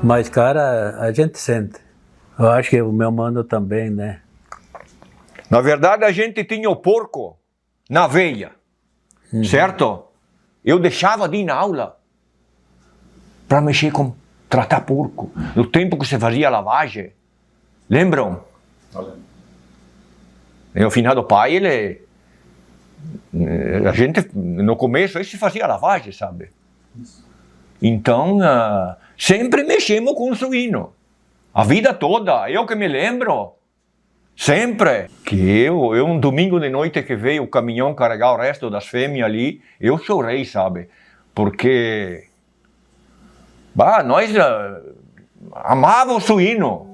Mas, cara, a gente sente. Eu acho que o meu mano também, né? Na verdade, a gente tinha o porco na veia, certo? Eu deixava de ir na aula para mexer com tratar porco. No tempo que você fazia lavagem. Lembram? E o finado pai, a gente, no começo, ele se fazia lavagem, sabe? Então, sempre mexemos com o suíno. A vida toda, eu que me lembro, sempre. Que eu um domingo de noite que veio o caminhão carregar o resto das fêmeas ali, eu chorei, sabe? Porque, nós amávamos o suíno.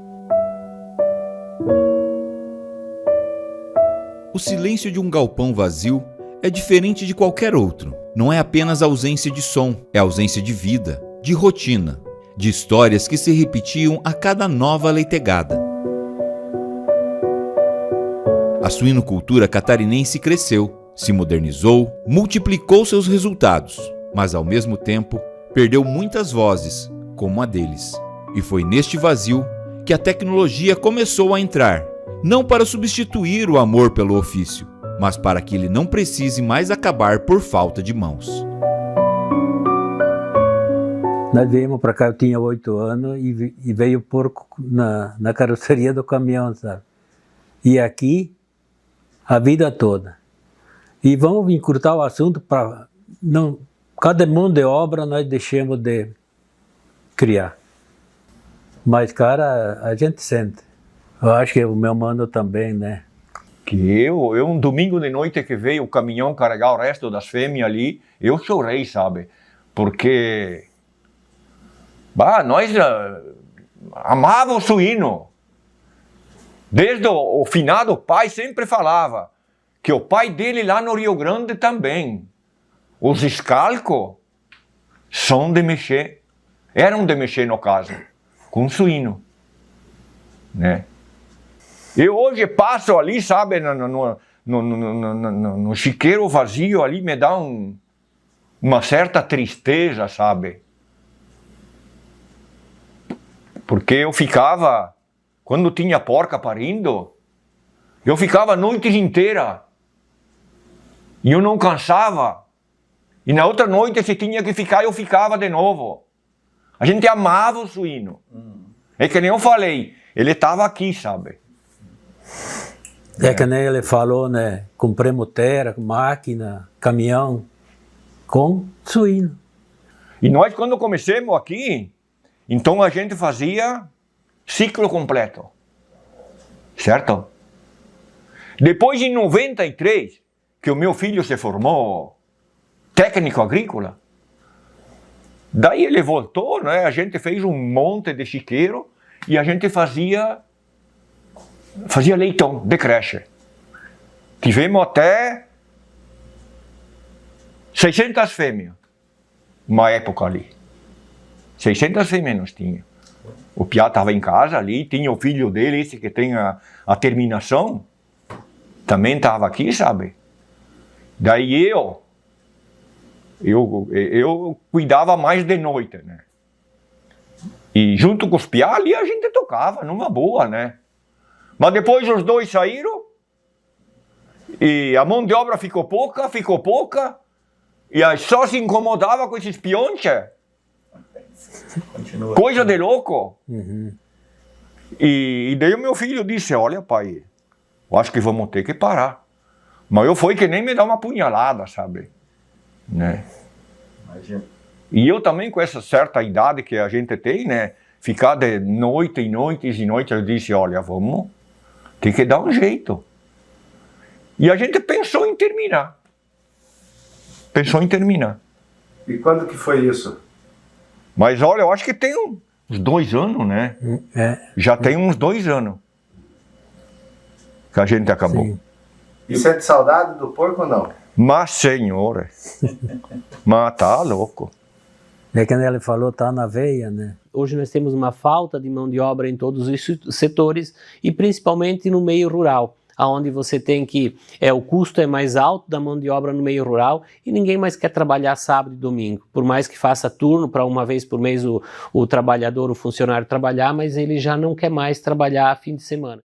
O silêncio de um galpão vazio é diferente de qualquer outro. Não é apenas ausência de som, é ausência de vida, de rotina, de histórias que se repetiam a cada nova leitegada. A suinocultura catarinense cresceu, se modernizou, multiplicou seus resultados, mas ao mesmo tempo perdeu muitas vozes, como a deles. E foi neste vazio que a tecnologia começou a entrar, não para substituir o amor pelo ofício, mas para que ele não precise mais acabar por falta de mãos. Nós viemos para cá, eu tinha 8 anos e veio o porco na carroceria do caminhão, sabe? E aqui, a vida toda. E vamos encurtar o assunto para... Cada mão de obra nós deixamos de criar. Mas, cara, a gente sente. Eu acho que o meu mano também, né? Que eu um domingo de noite que veio o caminhão carregar o resto das fêmeas ali, eu chorei, sabe? Porque, nós amávamos o suíno. Desde o finado pai sempre falava que o pai dele lá no Rio Grande também. Os escalcos eram de mexer no caso, com suíno, né? Eu hoje passo ali, sabe, no chiqueiro vazio ali, me dá uma certa tristeza, sabe? Porque eu ficava, quando tinha porca parindo, eu ficava noites inteiras. E eu não cansava. E na outra noite, se tinha que ficar, eu ficava de novo. A gente amava o suíno. É que nem eu falei, ele estava aqui, sabe? É que nem ele falou, né? Compramos terra, máquina, caminhão, com suíno. E nós, quando começamos aqui, então a gente fazia ciclo completo. Certo? Depois, em 93, que o meu filho se formou técnico agrícola, daí ele voltou, né? A gente fez um monte de chiqueiro e a gente fazia leitão de creche. Tivemos até 600 fêmeas, uma época ali. 600 fêmeas nós tínhamos. O Piá estava em casa ali, tinha o filho dele, esse que tem a terminação, também estava aqui, sabe? Daí eu cuidava mais de noite, né? E junto com os Piá ali a gente tocava, numa boa, né? Mas depois os dois saíram e a mão de obra ficou pouca e aí só se incomodava com esses pionches. Coisa de louco. E daí o meu filho disse, olha pai, eu acho que vamos ter que parar. Mas eu fui que nem me dar uma punhalada, sabe? Né? Imagina. E eu também com essa certa idade que a gente tem, né? Ficar de noite em noites e noites, eu disse, olha, vamos, tem que dar um jeito. E a gente pensou em terminar. E quando que foi isso? Mas olha, eu acho que tem uns 2 anos, né? Já tem uns 2 anos que a gente acabou. Sim. E sente saudade do porco ou não? Mas, senhora, mas tá louco. É que ele falou, tá na veia, né? Hoje nós temos uma falta de mão de obra em todos os setores e principalmente no meio rural. onde você tem que, o custo é mais alto da mão de obra no meio rural e ninguém mais quer trabalhar sábado e domingo, por mais que faça turno para uma vez por mês o trabalhador, o funcionário trabalhar, mas ele já não quer mais trabalhar fim de semana.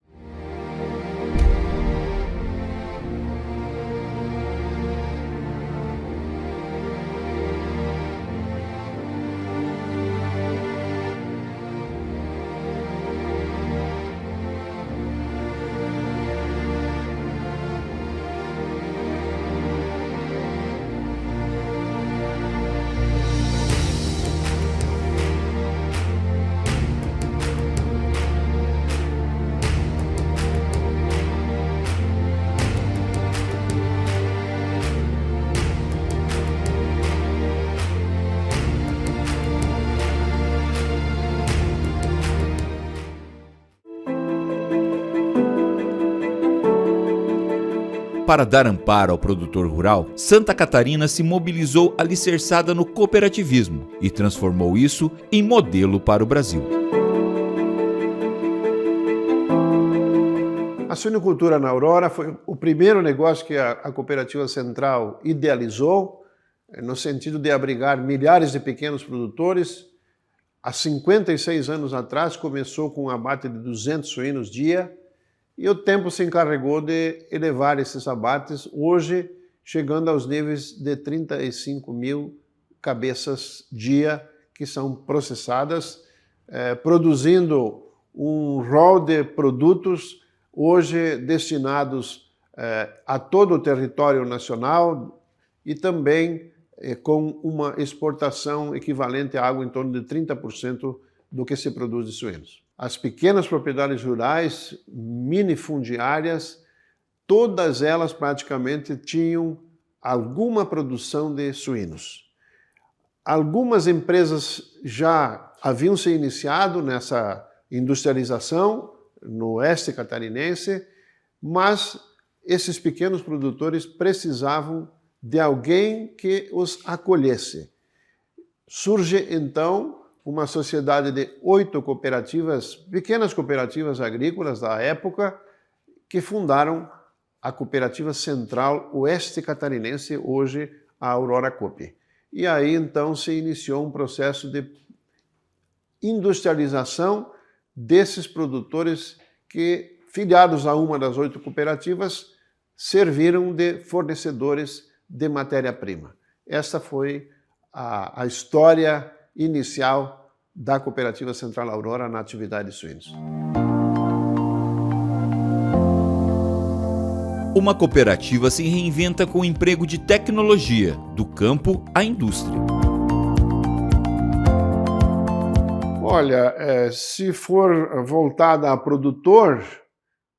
Para dar amparo ao produtor rural, Santa Catarina se mobilizou alicerçada no cooperativismo e transformou isso em modelo para o Brasil. A suinocultura na Aurora foi o primeiro negócio que a Cooperativa Central idealizou, no sentido de abrigar milhares de pequenos produtores. Há 56 anos atrás começou com um abate de 200 suínos dia, e o tempo se encarregou de elevar esses abates, hoje chegando aos níveis de 35 mil cabeças dia que são processadas, produzindo um rol de produtos hoje destinados a todo o território nacional e também com uma exportação equivalente a algo em torno de 30% do que se produz de suínos. As pequenas propriedades rurais, minifundiárias, todas elas praticamente tinham alguma produção de suínos. Algumas empresas já haviam se iniciado nessa industrialização no oeste catarinense, mas esses pequenos produtores precisavam de alguém que os acolhesse. Surge então uma sociedade de 8 cooperativas, pequenas cooperativas agrícolas da época, que fundaram a Cooperativa Central Oeste Catarinense, hoje a Aurora Coop. E aí então se iniciou um processo de industrialização desses produtores que, filiados a uma das 8 cooperativas, serviram de fornecedores de matéria-prima. Essa foi a história inicial da Cooperativa Central Aurora na atividade de suínos. Uma cooperativa se reinventa com o emprego de tecnologia, do campo à indústria. Olha, se for voltada a produtor,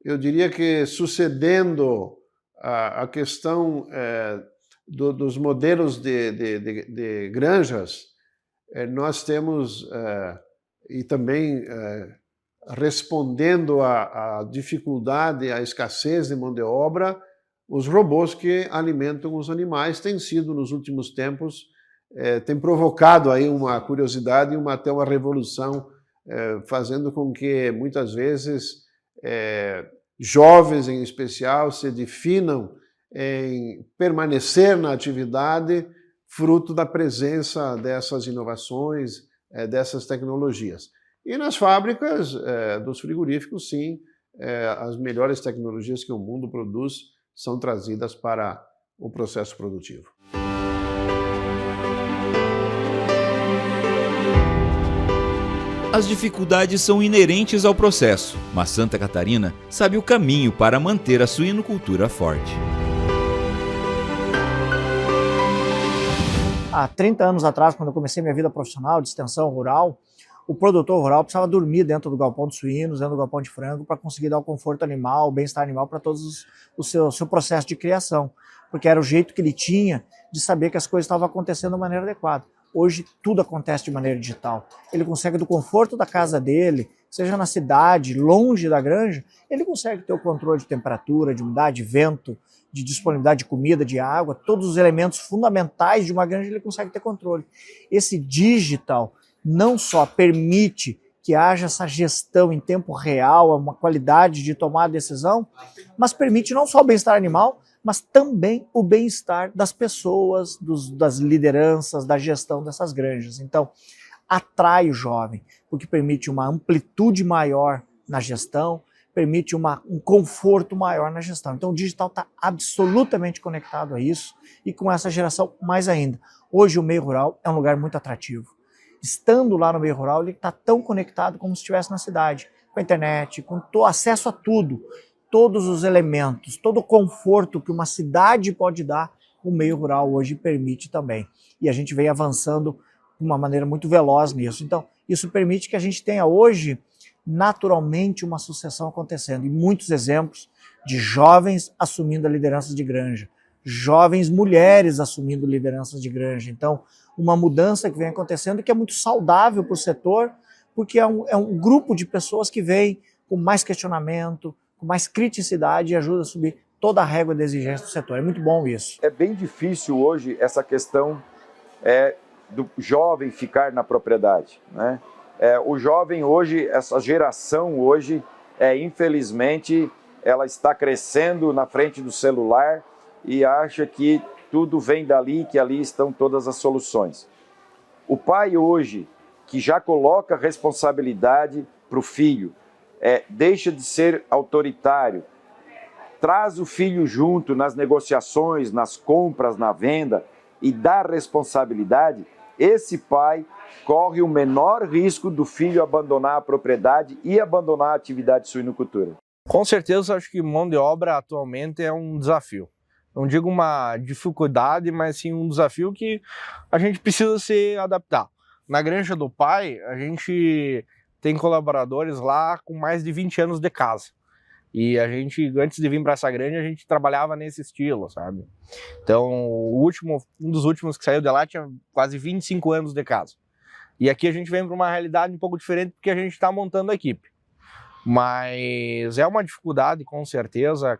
eu diria que sucedendo a questão dos modelos de granjas, nós temos, e também respondendo à dificuldade, à escassez de mão de obra, os robôs que alimentam os animais têm sido, nos últimos tempos, tem provocado aí uma curiosidade e até uma revolução, fazendo com que, muitas vezes, jovens em especial se definam em permanecer na atividade fruto da presença dessas inovações, dessas tecnologias. E nas fábricas dos frigoríficos, sim, as melhores tecnologias que o mundo produz são trazidas para o processo produtivo. As dificuldades são inerentes ao processo, mas Santa Catarina sabe o caminho para manter a suinocultura forte. Há 30 anos atrás, quando eu comecei minha vida profissional de extensão rural, o produtor rural precisava dormir dentro do galpão de suínos, dentro do galpão de frango, para conseguir dar o conforto animal, o bem-estar animal para todos o seu processo de criação, porque era o jeito que ele tinha de saber que as coisas estavam acontecendo da maneira adequada. Hoje tudo acontece de maneira digital. Ele consegue, do conforto da casa dele, seja na cidade, longe da granja, ele consegue ter o controle de temperatura, de umidade, de vento, de disponibilidade de comida, de água, todos os elementos fundamentais de uma granja ele consegue ter controle. Esse digital não só permite que haja essa gestão em tempo real, uma qualidade de tomar a decisão, mas permite não só o bem-estar animal, mas também o bem-estar das pessoas, das lideranças, da gestão dessas granjas. Então, atrai o jovem, porque permite uma amplitude maior na gestão, permite um conforto maior na gestão. Então, o digital está absolutamente conectado a isso, e com essa geração mais ainda. Hoje, o meio rural é um lugar muito atrativo. Estando lá no meio rural, ele está tão conectado como se estivesse na cidade, com a internet, com acesso a tudo, todos os elementos, todo o conforto que uma cidade pode dar, o meio rural hoje permite também. E a gente vem avançando de uma maneira muito veloz nisso. Então, isso permite que a gente tenha hoje, naturalmente, uma sucessão acontecendo. E muitos exemplos de jovens assumindo a liderança de granja, jovens mulheres assumindo lideranças de granja. Então, uma mudança que vem acontecendo e que é muito saudável para o setor, porque é um grupo de pessoas que vem com mais questionamento, com mais criticidade e ajuda a subir toda a régua de exigência do setor. É muito bom isso. É bem difícil hoje essa questão do jovem ficar na propriedade, né? O jovem hoje, essa geração hoje, infelizmente, ela está crescendo na frente do celular e acha que tudo vem dali, que ali estão todas as soluções. O pai hoje, que já coloca responsabilidade para o filho, deixa de ser autoritário, traz o filho junto nas negociações, nas compras, na venda e dá responsabilidade, esse pai corre o menor risco do filho abandonar a propriedade e abandonar a atividade de suinocultura. Com certeza, acho que mão de obra atualmente é um desafio. Não digo uma dificuldade, mas sim um desafio que a gente precisa se adaptar. Na granja do pai, a gente tem colaboradores lá com mais de 20 anos de casa. E a gente, antes de vir para essa granja, a gente trabalhava nesse estilo, sabe? Então, um dos últimos que saiu de lá tinha quase 25 anos de casa. E aqui a gente vem para uma realidade um pouco diferente porque a gente está montando a equipe. Mas é uma dificuldade, com certeza.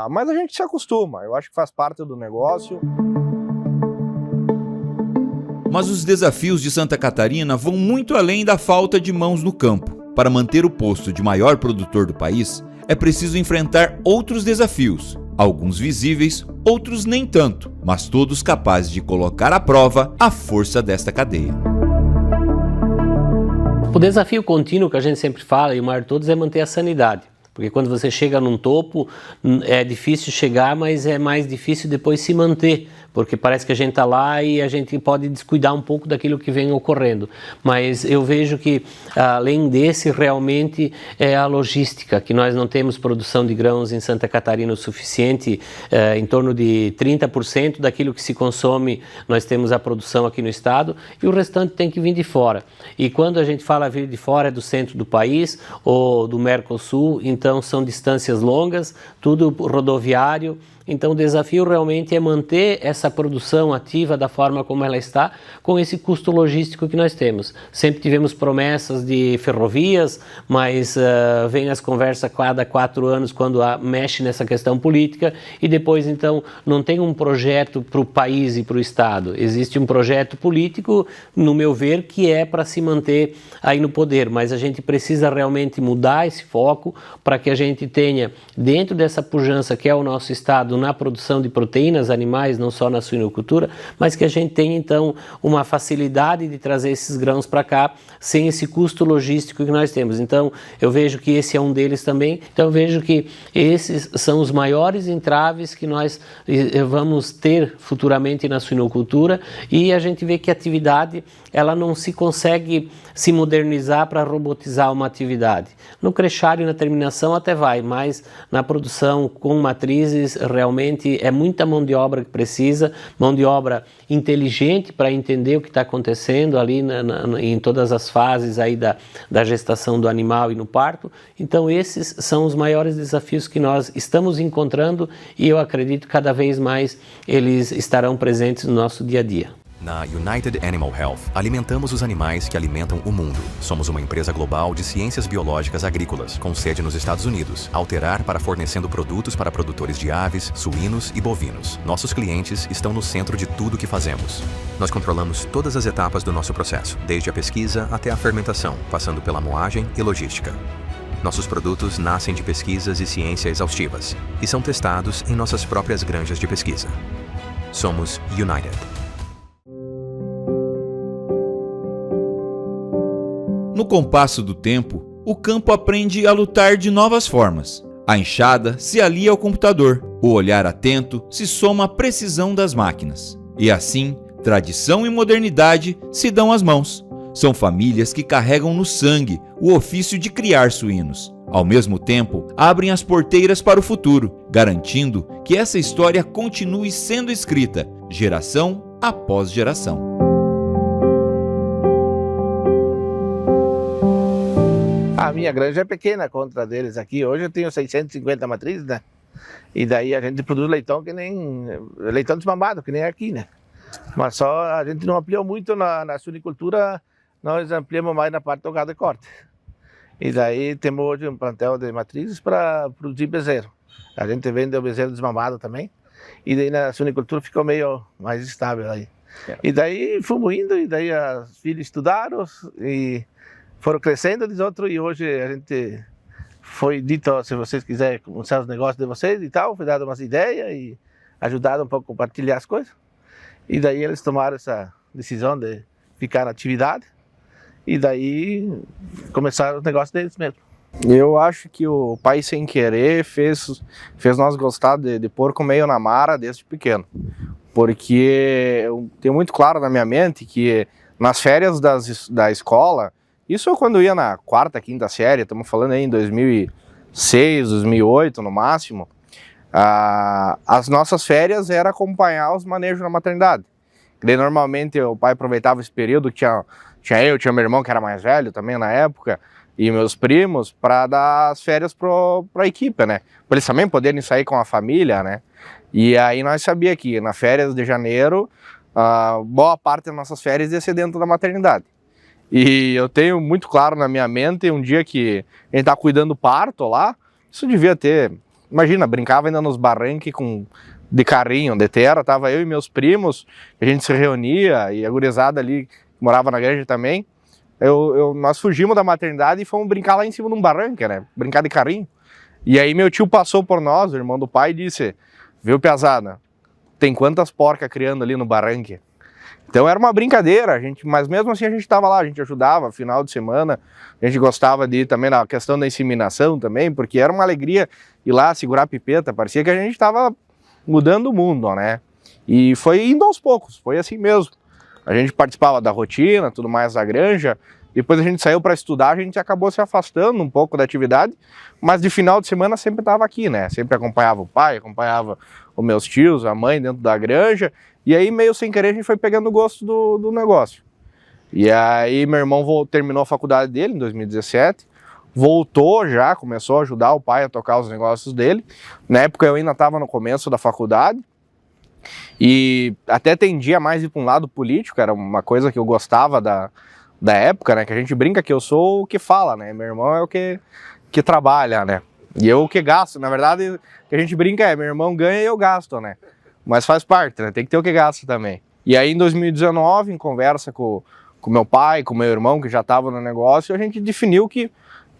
Mas a gente se acostuma, eu acho que faz parte do negócio. Mas os desafios de Santa Catarina vão muito além da falta de mãos no campo. Para manter o posto de maior produtor do país, é preciso enfrentar outros desafios, alguns visíveis, outros nem tanto, mas todos capazes de colocar à prova a força desta cadeia. O desafio contínuo que a gente sempre fala, e o maior de todos, é manter a sanidade. Porque quando você chega num topo, é difícil chegar, mas é mais difícil depois se manter, porque parece que a gente está lá e a gente pode descuidar um pouco daquilo que vem ocorrendo. Mas eu vejo que, além desse, realmente é a logística, que nós não temos produção de grãos em Santa Catarina o suficiente, em torno de 30% daquilo que se consome, nós temos a produção aqui no estado, e o restante tem que vir de fora. E quando a gente fala vir de fora, é do centro do país ou do Mercosul, então são distâncias longas, tudo rodoviário. Então o desafio realmente é manter essa produção ativa da forma como ela está, com esse custo logístico que nós temos. Sempre tivemos promessas de ferrovias, mas vem as conversas cada 4 anos quando mexe nessa questão política, e depois então não tem um projeto para o país e para o estado. Existe um projeto político, no meu ver, que é para se manter aí no poder, mas a gente precisa realmente mudar esse foco para que a gente tenha, dentro dessa pujança que é o nosso estado, na produção de proteínas animais, não só na suinocultura, mas que a gente tenha então uma facilidade de trazer esses grãos para cá sem esse custo logístico que nós temos. Então eu vejo que esse é um deles também. Então eu vejo que esses são os maiores entraves que nós vamos ter futuramente na suinocultura, e a gente vê que a atividade ela não se consegue se modernizar para robotizar uma atividade. No crechário e na terminação até vai, mas na produção com matrizes realmente é muita mão de obra que precisa, mão de obra inteligente para entender o que está acontecendo ali em todas as fases aí da gestação do animal e no parto. Então esses são os maiores desafios que nós estamos encontrando, e eu acredito que cada vez mais eles estarão presentes no nosso dia a dia. Na United Animal Health, alimentamos os animais que alimentam o mundo. Somos uma empresa global de ciências biológicas agrícolas, com sede nos Estados Unidos. Alterar para fornecendo produtos para produtores de aves, suínos e bovinos. Nossos clientes estão no centro de tudo que fazemos. Nós controlamos todas as etapas do nosso processo, desde a pesquisa até a fermentação, passando pela moagem e logística. Nossos produtos nascem de pesquisas e ciência exaustivas e são testados em nossas próprias granjas de pesquisa. Somos United. No compasso do tempo, o campo aprende a lutar de novas formas. A enxada se alia ao computador, o olhar atento se soma à precisão das máquinas. E assim, tradição e modernidade se dão as mãos. São famílias que carregam no sangue o ofício de criar suínos. Ao mesmo tempo, abrem as porteiras para o futuro, garantindo que essa história continue sendo escrita, geração após geração. A minha granja é pequena contra deles aqui. Hoje eu tenho 650 matrizes, né? E daí a gente produz leitão que nem... leitão desmamado, que nem aqui, né? Mas só a gente não ampliou muito na suinicultura, nós ampliamos mais na parte do gado de corte. E daí temos hoje um plantel de matrizes para produzir bezerro. A gente vende o bezerro desmamado também. E daí na suinicultura ficou meio mais estável aí. E daí fomos indo, e daí as filhas estudaram e... foram crescendo, diz outro, e hoje a gente foi dito, se vocês quiserem começar os negócios de vocês e tal, foi dado umas ideias e ajudado um pouco a compartilhar as coisas. E daí eles tomaram essa decisão de ficar na atividade e daí começaram os negócios deles mesmo. Eu acho que o pai sem querer fez nós gostar de porco meio na mara desde pequeno. Porque eu tenho muito claro na minha mente que nas férias da escola, isso quando eu ia na quarta, quinta série, estamos falando aí em 2006, 2008 no máximo, as nossas férias era acompanhar os manejos na maternidade. E daí, normalmente o pai aproveitava esse período, tinha meu irmão que era mais velho também na época, e meus primos, para dar as férias para a equipe, né? Para eles também poderem sair com a família, né? E aí nós sabíamos que na férias de janeiro, boa parte das nossas férias ia ser dentro da maternidade. E eu tenho muito claro na minha mente, um dia que a gente tá cuidando do parto lá, isso devia ter, imagina, brincava ainda nos barranques de carrinho, de terra, tava eu e meus primos, a gente se reunia, e a gurizada ali, que morava na granja também, nós fugimos da maternidade e fomos brincar lá em cima de um barranco, né, brincar de carrinho. E aí meu tio passou por nós, o irmão do pai, e disse, viu, piazada, tem quantas porcas criando ali no barranco? Então era uma brincadeira, mas mesmo assim a gente estava lá, a gente ajudava, final de semana, a gente gostava de ir também na questão da inseminação também, porque era uma alegria ir lá segurar a pipeta, parecia que a gente estava mudando o mundo, né? E foi indo aos poucos, foi assim mesmo. A gente participava da rotina, tudo mais da granja, depois a gente saiu para estudar, a gente acabou se afastando um pouco da atividade, mas de final de semana sempre estava aqui, né? Sempre acompanhava o pai, acompanhava os meus tios, a mãe dentro da granja, e aí meio sem querer a gente foi pegando o gosto do negócio. E aí meu irmão terminou a faculdade dele em 2017, voltou já, começou a ajudar o pai a tocar os negócios dele. Na época eu ainda estava no começo da faculdade, e até tendia mais ir para um lado político, era uma coisa que eu gostava da época, né, que a gente brinca que eu sou o que fala, né, meu irmão é o que trabalha, né, e eu o que gasto, na verdade, o que a gente brinca meu irmão ganha e eu gasto, né, mas faz parte, né, tem que ter o que gasta também. E aí em 2019, em conversa com meu pai, com meu irmão, que já estava no negócio, a gente definiu que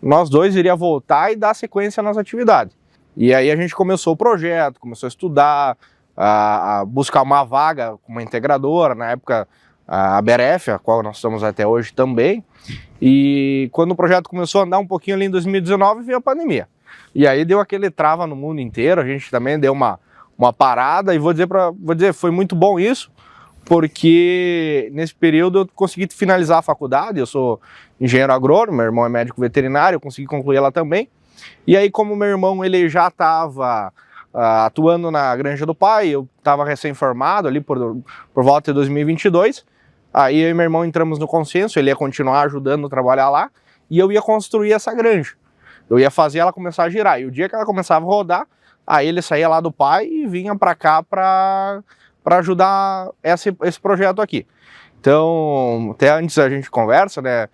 nós dois iria voltar e dar sequência nas atividades. E aí a gente começou o projeto, começou a estudar, a buscar uma vaga com uma integradora, na época a BRF, a qual nós estamos até hoje também. E quando o projeto começou a andar um pouquinho ali em 2019, veio a pandemia. E aí deu aquele trava no mundo inteiro, a gente também deu uma parada, e vou dizer, foi muito bom isso, porque nesse período eu consegui finalizar a faculdade, eu sou engenheiro agrônomo, meu irmão é médico veterinário, eu consegui concluir ela também. E aí, como meu irmão ele já estava atuando na granja do pai, eu estava recém-formado ali por volta de 2022, aí eu e meu irmão entramos no consenso, ele ia continuar ajudando a trabalhar lá, e eu ia construir essa granja. Eu ia fazer ela começar a girar, e o dia que ela começava a rodar, aí ele saía lá do pai e vinha para cá para para ajudar esse projeto aqui. Então, até antes a gente conversa, né?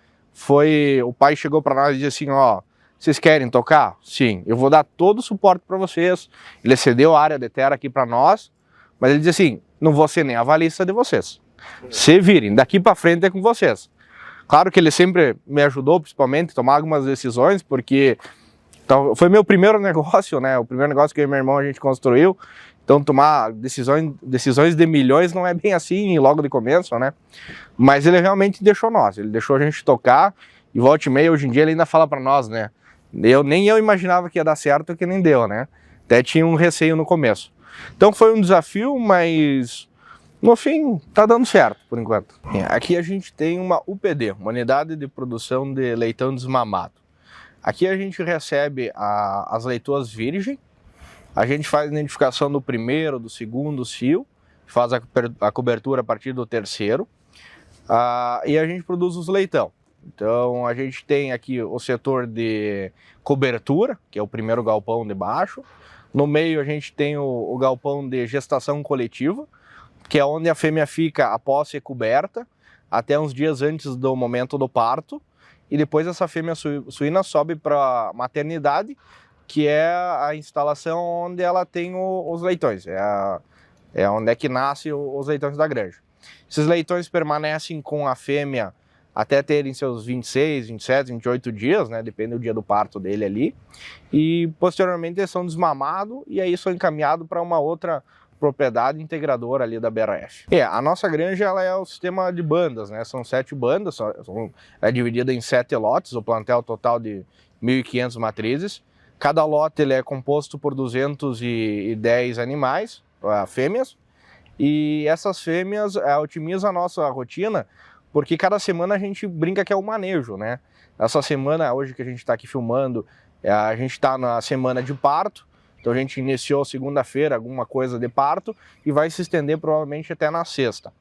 O pai chegou para nós e disse assim, ó, vocês querem tocar? Sim, eu vou dar todo o suporte para vocês. Ele cedeu a área de terra aqui para nós, mas ele disse assim, não vou ser nem avalista de vocês. Se virem, daqui para frente é com vocês. Claro que ele sempre me ajudou, principalmente, a tomar algumas decisões, porque foi meu primeiro negócio, né? O primeiro negócio que eu e meu irmão a gente construiu. Então tomar decisões de milhões não é bem assim logo de começo, né? Mas ele realmente deixou nós, ele deixou a gente tocar e volta e meia, hoje em dia ele ainda fala para nós, né? Nem eu imaginava que ia dar certo, que nem deu, né? Até tinha um receio no começo. Então foi um desafio, mas no fim tá dando certo por enquanto. Aqui a gente tem uma UPD, uma unidade de produção de leitão desmamado. Aqui a gente recebe as leitoas virgem. A gente faz a identificação do primeiro, do segundo cio, faz a cobertura a partir do terceiro, e a gente produz os leitão. Então a gente tem aqui o setor de cobertura, que é o primeiro galpão de baixo. No meio a gente tem o galpão de gestação coletiva, que é onde a fêmea fica após ser coberta, até uns dias antes do momento do parto. E depois essa fêmea suína sobe para a maternidade, que é a instalação onde ela tem os leitões, é onde é que nasce os leitões da granja. Esses leitões permanecem com a fêmea até terem seus 26, 27, 28 dias, né, depende do dia do parto dele ali, e posteriormente eles são desmamados e aí são encaminhados para uma outra propriedade integradora ali da BRF. A nossa granja ela é o sistema de bandas, né, são 7 bandas, é dividida em 7 lotes, o plantel total de 1.500 matrizes. Cada lote ele é composto por 210 animais, fêmeas, e essas fêmeas otimizam a nossa rotina, porque cada semana a gente brinca que é o manejo, né? Essa semana, hoje que a gente está aqui filmando, a gente está na semana de parto, então a gente iniciou segunda-feira alguma coisa de parto e vai se estender provavelmente até na sexta.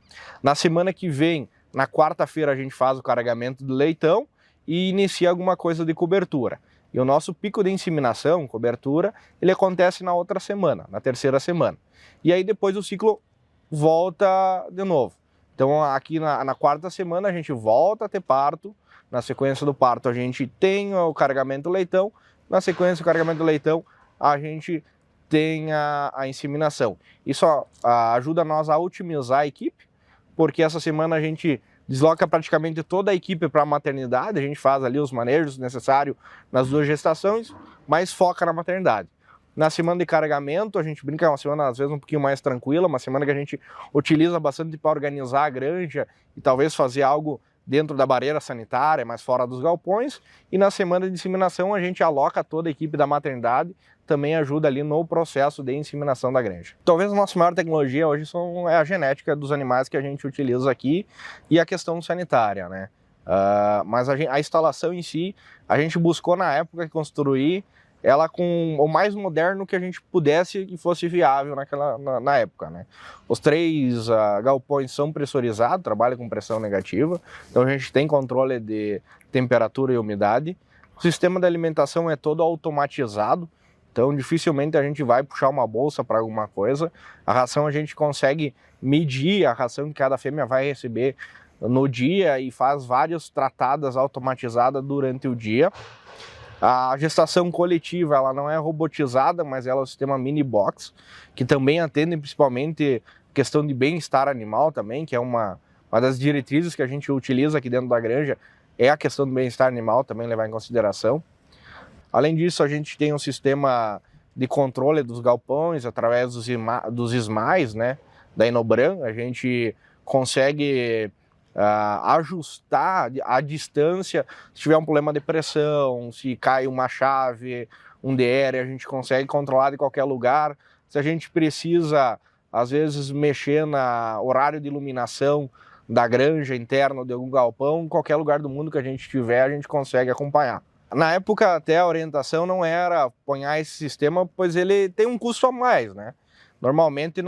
Na semana que vem, na quarta-feira, a gente faz o carregamento do leitão e inicia alguma coisa de cobertura. E o nosso pico de inseminação, cobertura, ele acontece na outra semana, na terceira semana. E aí depois o ciclo volta de novo. Então aqui na quarta semana a gente volta a ter parto, na sequência do parto a gente tem o carregamento do leitão, na sequência do carregamento do leitão a gente tem a inseminação. Isso ajuda nós a otimizar a equipe, porque essa semana a gente desloca praticamente toda a equipe para a maternidade, a gente faz ali os manejos necessários nas 2 gestações, mas foca na maternidade. Na semana de carregamento, a gente brinca, é uma semana às vezes um pouquinho mais tranquila, uma semana que a gente utiliza bastante para organizar a granja e talvez fazer algo dentro da barreira sanitária, mas fora dos galpões. E na semana de inseminação a gente aloca toda a equipe da maternidade, também ajuda ali no processo de inseminação da granja. Talvez a nossa maior tecnologia hoje é a genética dos animais que a gente utiliza aqui e a questão sanitária, né? Mas a instalação em si, a gente buscou na época construir ela com o mais moderno que a gente pudesse e fosse viável na época, né? Os 3 galpões são pressurizados, trabalham com pressão negativa, então a gente tem controle de temperatura e umidade. O sistema de alimentação é todo automatizado, então dificilmente a gente vai puxar uma bolsa para alguma coisa. A ração a gente consegue medir a ração que cada fêmea vai receber no dia e faz várias tratadas automatizadas durante o dia. A gestação coletiva ela não é robotizada, mas ela é o sistema mini box, que também atende principalmente questão de bem-estar animal também, que é uma das diretrizes que a gente utiliza aqui dentro da granja, é a questão do bem-estar animal também levar em consideração. Além disso, a gente tem um sistema de controle dos galpões através dos SMAIs, né, da Inobran. A gente consegue ajustar a distância se tiver um problema de pressão, se cai uma chave, um DR, a gente consegue controlar de qualquer lugar. Se a gente precisa, às vezes, mexer no horário de iluminação da granja interna de algum galpão, em qualquer lugar do mundo que a gente tiver, a gente consegue acompanhar. Na época, até a orientação não era apoiar esse sistema, pois ele tem um custo a mais, né? Normalmente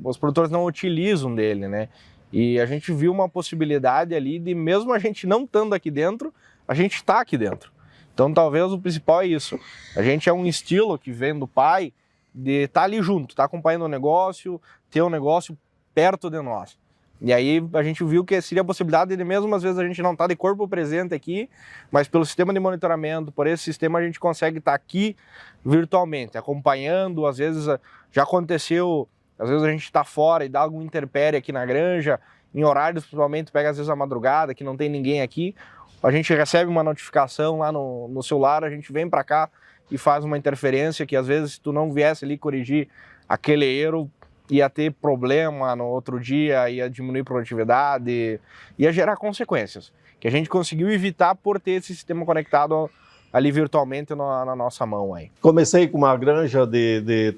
os produtores não utilizam dele, né? E a gente viu uma possibilidade ali de, mesmo a gente não estando aqui dentro, a gente está aqui dentro. Então talvez o principal é isso. A gente é um estilo que vem do pai de estar ali junto, estar acompanhando o negócio, ter um negócio perto de nós. E aí a gente viu que seria a possibilidade de mesmo às vezes a gente não estar de corpo presente aqui, mas pelo sistema de monitoramento, por esse sistema a gente consegue estar aqui virtualmente, acompanhando. Às vezes já aconteceu, às vezes a gente está fora e dá algum interpérie aqui na granja, em horários principalmente, pega às vezes a madrugada, que não tem ninguém aqui, a gente recebe uma notificação lá no celular, a gente vem para cá e faz uma interferência que às vezes se tu não viesse ali corrigir aquele erro, ia ter problema no outro dia, ia diminuir a produtividade, ia gerar consequências, que a gente conseguiu evitar por ter esse sistema conectado ali virtualmente na nossa mão aí. Comecei com uma granja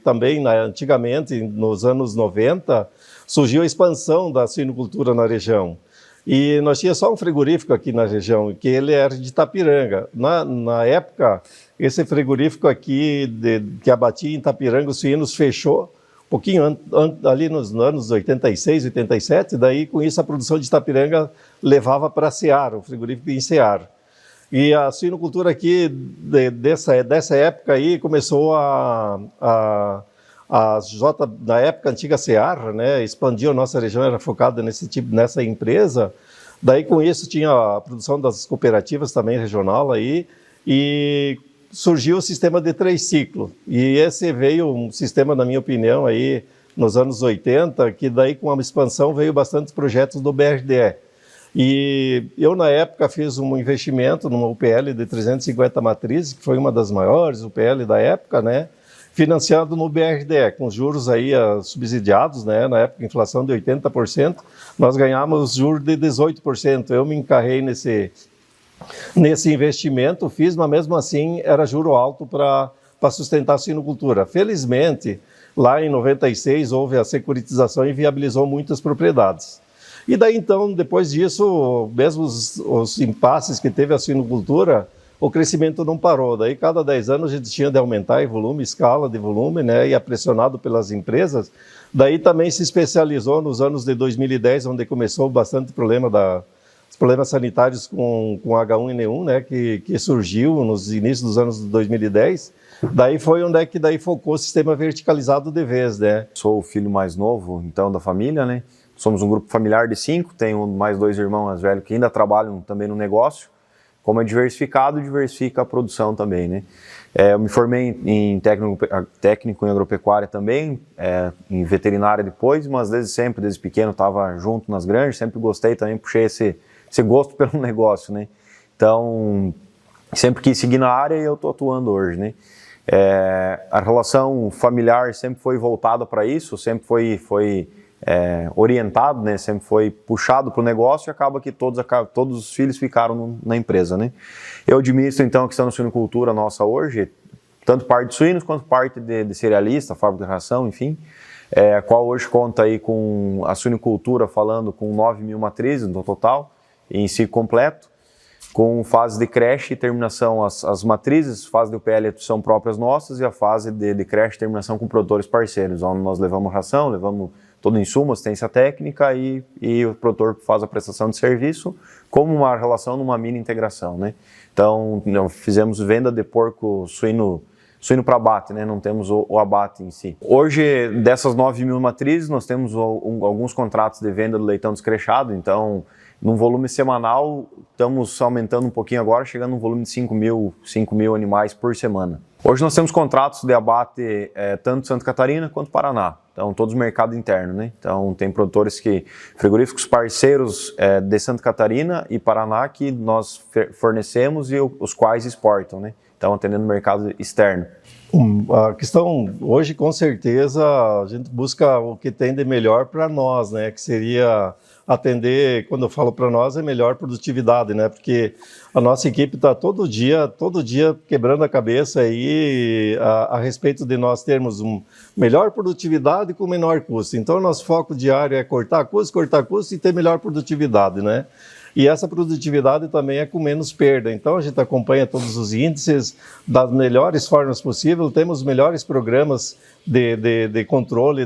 também, antigamente, nos anos 90, surgiu a expansão da suinocultura na região. E nós tínhamos só um frigorífico aqui na região, que ele era de Itapiranga. Na época, esse frigorífico aqui, que abatia em Itapiranga, os suínos fechou, um pouquinho ali nos anos 86, 87, daí com isso a produção de Itapiranga levava para Ceará, o frigorífico em Ceará. E a suinocultura aqui, dessa época aí, começou na época, antiga Ceará, né, expandiu a nossa região, era focada nessa empresa. Daí com isso tinha a produção das cooperativas também regional aí, e surgiu o sistema de 3 ciclos. E esse veio um sistema, na minha opinião, aí nos anos 80, que daí com a expansão veio bastantes projetos do BRDE. E eu, na época, fiz um investimento numa UPL de 350 matrizes, que foi uma das maiores UPL da época, né? Financiado no BRDE, com juros aí subsidiados, né? Na época, inflação de 80%, nós ganhamos juros de 18%. Eu me encarrei nesse investimento, fiz, mas mesmo assim era juro alto para sustentar a suinocultura. Felizmente, lá em 96, houve a securitização e viabilizou muitas propriedades. E daí então, depois disso, mesmo os impasses que teve a suinocultura, o crescimento não parou. Daí, cada 10 anos, a gente tinha de aumentar em volume, escala de volume, né, e é pressionado pelas empresas. Daí também se especializou nos anos de 2010, onde começou bastante problemas sanitários com H1N1, né, que surgiu nos inícios dos anos de 2010. Daí foi onde é que daí focou o sistema verticalizado de vez, né? Sou o filho mais novo, então, da família, né? Somos um grupo familiar de 5, tenho mais 2 irmãos mais velhos que ainda trabalham também no negócio. Como é diversificado, diversifica a produção também, né? Eu me formei em técnico em agropecuária também, em veterinária depois, mas desde pequeno estava junto nas granjas, sempre gostei também, puxei esse gosto pelo negócio, né? Então, sempre quis seguir na área e eu estou atuando hoje, né? A relação familiar sempre foi voltada para isso, sempre foi orientado, né? Sempre foi puxado para o negócio e acaba que todos os filhos ficaram na empresa, né? Eu administro então a questão da suinocultura nossa hoje, tanto parte de suínos quanto parte de cerealista, fábrica de ração, enfim, a qual hoje conta aí com a suinocultura falando com 9.000 matrizes no total, em si completo, com fase de creche e terminação, as matrizes, fase de UPL são próprias nossas, e a fase de creche e terminação com produtores parceiros, onde nós levamos ração, levamos todo insumo, assistência técnica e o produtor faz a prestação de serviço como uma relação numa mini integração, né? Então, fizemos venda de porco suíno para abate, né? Não temos o abate em si. Hoje, dessas 9.000 matrizes, nós temos alguns contratos de venda do leitão descrechado, então, num volume semanal, estamos aumentando um pouquinho agora, chegando num volume de 5.000 animais por semana. Hoje nós temos contratos de abate tanto Santa Catarina quanto Paraná, então todos mercado interno, né? Então tem produtores frigoríficos parceiros de Santa Catarina e Paraná que nós fornecemos e os quais exportam, né? Então atendendo o mercado externo. A questão hoje, com certeza, a gente busca o que tem de melhor para nós, né? Que seria atender, quando eu falo para nós, é melhor produtividade, né? Porque a nossa equipe está todo dia quebrando a cabeça aí a respeito de nós termos uma melhor produtividade com menor custo. Então, o nosso foco diário é cortar custo e ter melhor produtividade, né? E essa produtividade também é com menos perda. Então, a gente acompanha todos os índices das melhores formas possíveis, temos melhores programas de controle,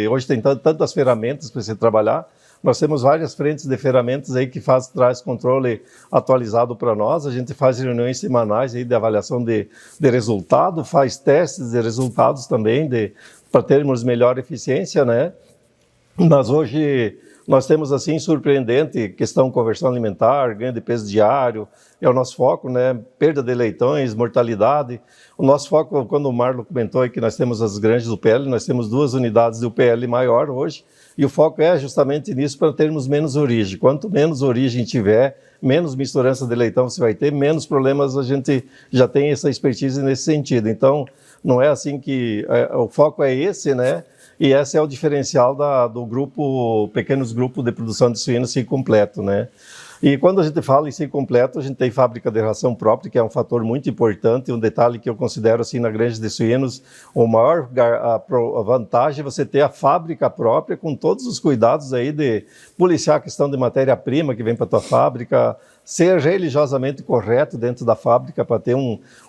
hoje tem tantas ferramentas para você trabalhar. Nós temos várias frentes de ferramentas aí que traz controle atualizado para nós. A gente faz reuniões semanais aí de avaliação de resultado, faz testes de resultados também para termos melhor eficiência, né? Mas hoje nós temos, assim, surpreendente questão de conversão alimentar, ganho de peso diário, é o nosso foco, né? Perda de leitões, mortalidade. O nosso foco, quando o Marlon comentou, é que nós temos as grandes UPL, nós temos 2 unidades de UPL maior hoje, e o foco é justamente nisso para termos menos origem. Quanto menos origem tiver, menos misturança de leitão você vai ter, menos problemas a gente já tem essa expertise nesse sentido. Então, não é assim que... o foco é esse, né? E esse é o diferencial do grupo, pequenos grupos de produção de suínos sem completo, né? E quando a gente fala em sem completo, a gente tem fábrica de ração própria, que é um fator muito importante, um detalhe que eu considero, assim, na granja de suínos, a maior vantagem é você ter a fábrica própria, com todos os cuidados aí de policiar a questão de matéria-prima que vem para a tua fábrica, ser religiosamente correto dentro da fábrica para ter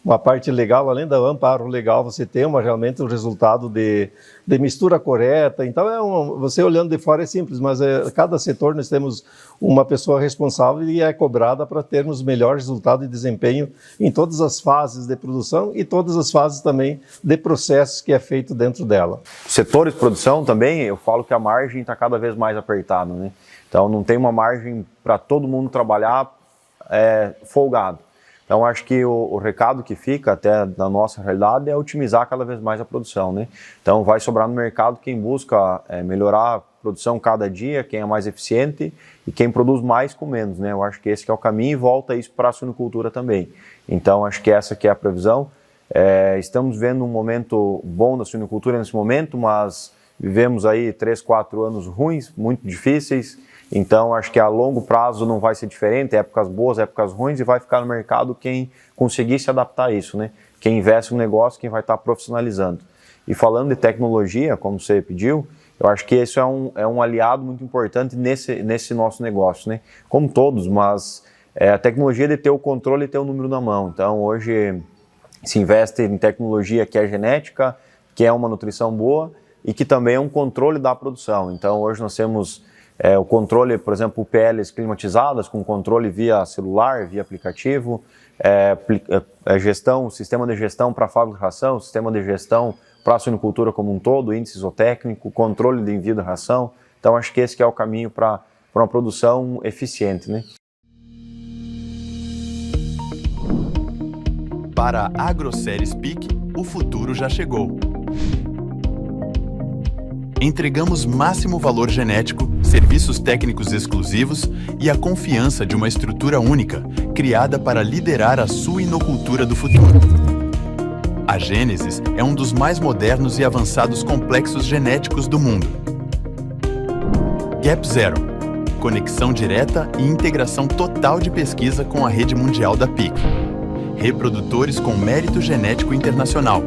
uma parte legal, além do amparo legal, você ter realmente um resultado de mistura correta. Então, você olhando de fora é simples, mas cada setor nós temos uma pessoa responsável e é cobrada para termos melhor resultado e desempenho em todas as fases de produção e todas as fases também de processos que é feito dentro dela. Setores de produção também, eu falo que a margem está cada vez mais apertada, né? Então não tem uma margem para todo mundo trabalhar folgado. Então acho que o recado que fica até da nossa realidade é otimizar cada vez mais a produção, né? Então vai sobrar no mercado quem busca melhorar a produção cada dia, quem é mais eficiente e quem produz mais com menos, né? Eu acho que esse que é o caminho e volta isso para a suinocultura também. Então acho que essa que é a previsão. Estamos vendo um momento bom da suinocultura nesse momento, mas vivemos aí 3, 4 anos ruins, muito difíceis. Então, acho que a longo prazo não vai ser diferente, épocas boas, épocas ruins, e vai ficar no mercado quem conseguir se adaptar a isso, né? Quem investe no negócio, quem vai estar profissionalizando. E falando de tecnologia, como você pediu, eu acho que esse é um aliado muito importante nesse nosso negócio, né? Como todos, mas a tecnologia de ter o controle e ter o número na mão. Então, hoje se investe em tecnologia que é genética, que é uma nutrição boa e que também é um controle da produção. Então, hoje nós temos... o controle, por exemplo, UPLs climatizadas, com controle via celular, via aplicativo, sistema de gestão para fábrica de ração, sistema de gestão para a suinocultura como um todo, índice zootécnico, controle de envio da ração. Então, acho que esse que é o caminho para uma produção eficiente, né? Para a AgroSéries PIC, o futuro já chegou. Entregamos máximo valor genético, serviços técnicos exclusivos e a confiança de uma estrutura única, criada para liderar a suinocultura do futuro. A Gênesis é um dos mais modernos e avançados complexos genéticos do mundo. Gap Zero, conexão direta e integração total de pesquisa com a rede mundial da PIC. Reprodutores com mérito genético internacional.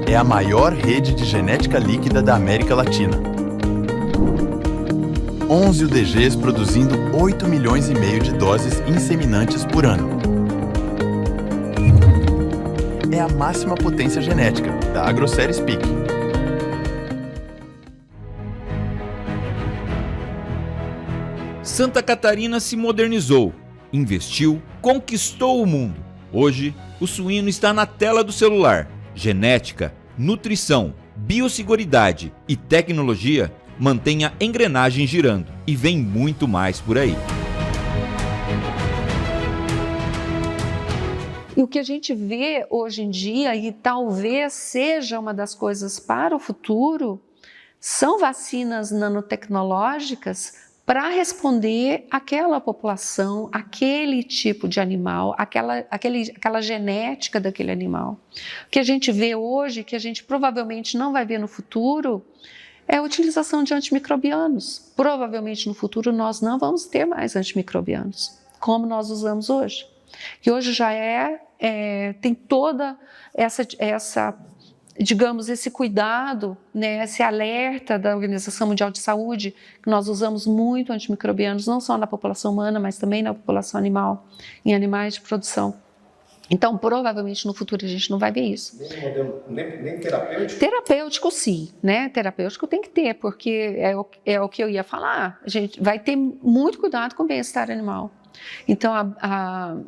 É a maior rede de genética líquida da América Latina. 11 UDGs produzindo 8 milhões e meio de doses inseminantes por ano. É a máxima potência genética da AgroSéries PIC. Santa Catarina se modernizou, investiu, conquistou o mundo. Hoje, o suíno está na tela do celular. Genética, nutrição, biosseguridade e tecnologia mantêm a engrenagem girando e vem muito mais por aí. E o que a gente vê hoje em dia, e talvez seja uma das coisas para o futuro, são vacinas nanotecnológicas para responder àquela população, aquele tipo de animal, aquela genética daquele animal. O que a gente vê hoje, que a gente provavelmente não vai ver no futuro, é a utilização de antimicrobianos. Provavelmente no futuro nós não vamos ter mais antimicrobianos, como nós usamos hoje. Que hoje já tem toda digamos, esse cuidado, né, esse alerta da Organização Mundial de Saúde, que nós usamos muito antimicrobianos, não só na população humana, mas também na população animal, em animais de produção. Então, provavelmente, no futuro, a gente não vai ver isso. Nem terapêutico? Terapêutico, sim, né? Terapêutico tem que ter, porque é o que eu ia falar. A gente vai ter muito cuidado com o bem-estar animal. Então,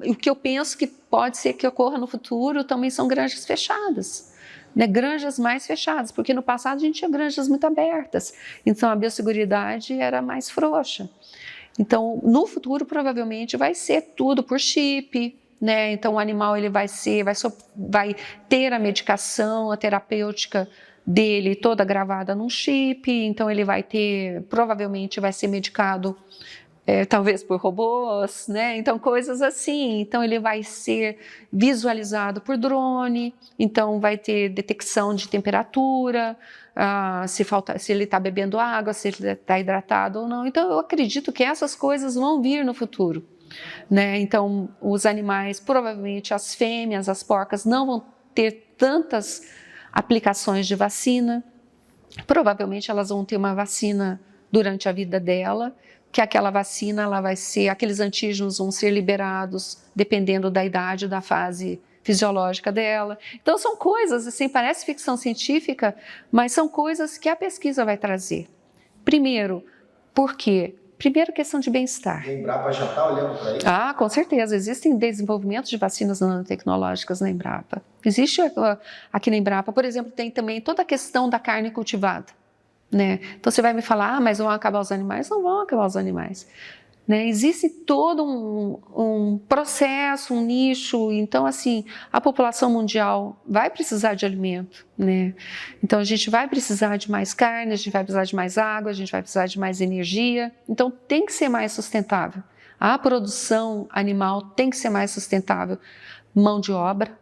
o que eu penso que pode ser que ocorra no futuro também são granjas fechadas, né, granjas mais fechadas, porque no passado a gente tinha granjas muito abertas, então a biosseguridade era mais frouxa. Então, no futuro, provavelmente, vai ser tudo por chip, né? Então, o animal ele vai ter a medicação, a terapêutica dele toda gravada num chip, então ele provavelmente vai ser medicado talvez por robôs, né? Então coisas assim. Então ele vai ser visualizado por drone, então vai ter detecção de temperatura, se ele está bebendo água, se ele está hidratado ou não. Então eu acredito que essas coisas vão vir no futuro, né? Então os animais, provavelmente as fêmeas, as porcas, não vão ter tantas aplicações de vacina. Provavelmente elas vão ter uma vacina durante a vida dela, que aquela vacina aqueles antígenos vão ser liberados dependendo da idade, da fase fisiológica dela. Então são coisas, assim, parece ficção científica, mas são coisas que a pesquisa vai trazer. Primeiro, por quê? Primeiro, questão de bem-estar. A Embrapa já está olhando para isso? Com certeza. Existem desenvolvimentos de vacinas nanotecnológicas na Embrapa. Existe aqui na Embrapa, por exemplo, tem também toda a questão da carne cultivada, né? Então você vai me falar, mas vão acabar os animais? Não vão acabar os animais, né? Existe todo um processo, um nicho. Então, assim, a população mundial vai precisar de alimento, né? Então a gente vai precisar de mais carne, a gente vai precisar de mais água, a gente vai precisar de mais energia. Então tem que ser mais sustentável. A produção animal tem que ser mais sustentável. Mão de obra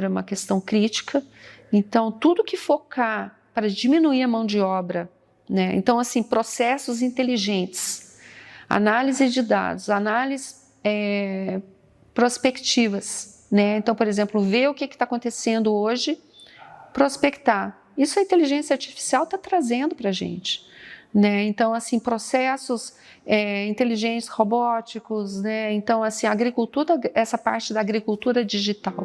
é uma questão crítica. Então tudo que focar para diminuir a mão de obra, né? Então, assim, processos inteligentes, análise de dados, análise prospectivas, né? Então, por exemplo, ver o que está acontecendo hoje, prospectar. Isso a inteligência artificial está trazendo para a gente, né? Então, assim, processos inteligentes, robóticos, né? Então, assim, a agricultura, essa parte da agricultura digital.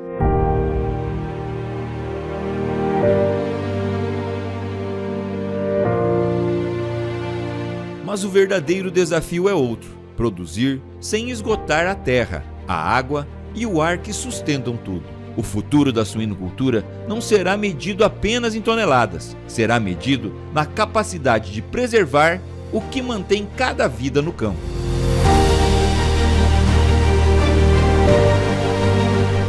Mas o verdadeiro desafio é outro: produzir sem esgotar a terra, a água e o ar que sustentam tudo. O futuro da suinocultura não será medido apenas em toneladas, será medido na capacidade de preservar o que mantém cada vida no campo.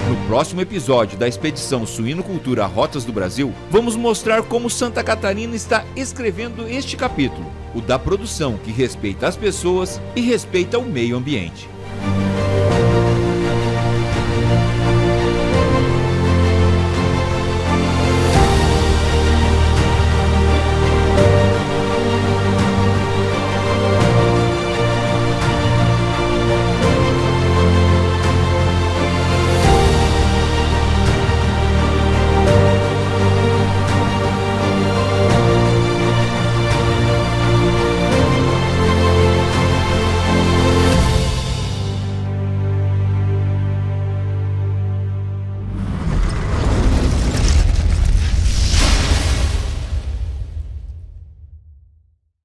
No próximo episódio da expedição Suinocultura Rotas do Brasil, vamos mostrar como Santa Catarina está escrevendo este capítulo, o da produção que respeita as pessoas e respeita o meio ambiente.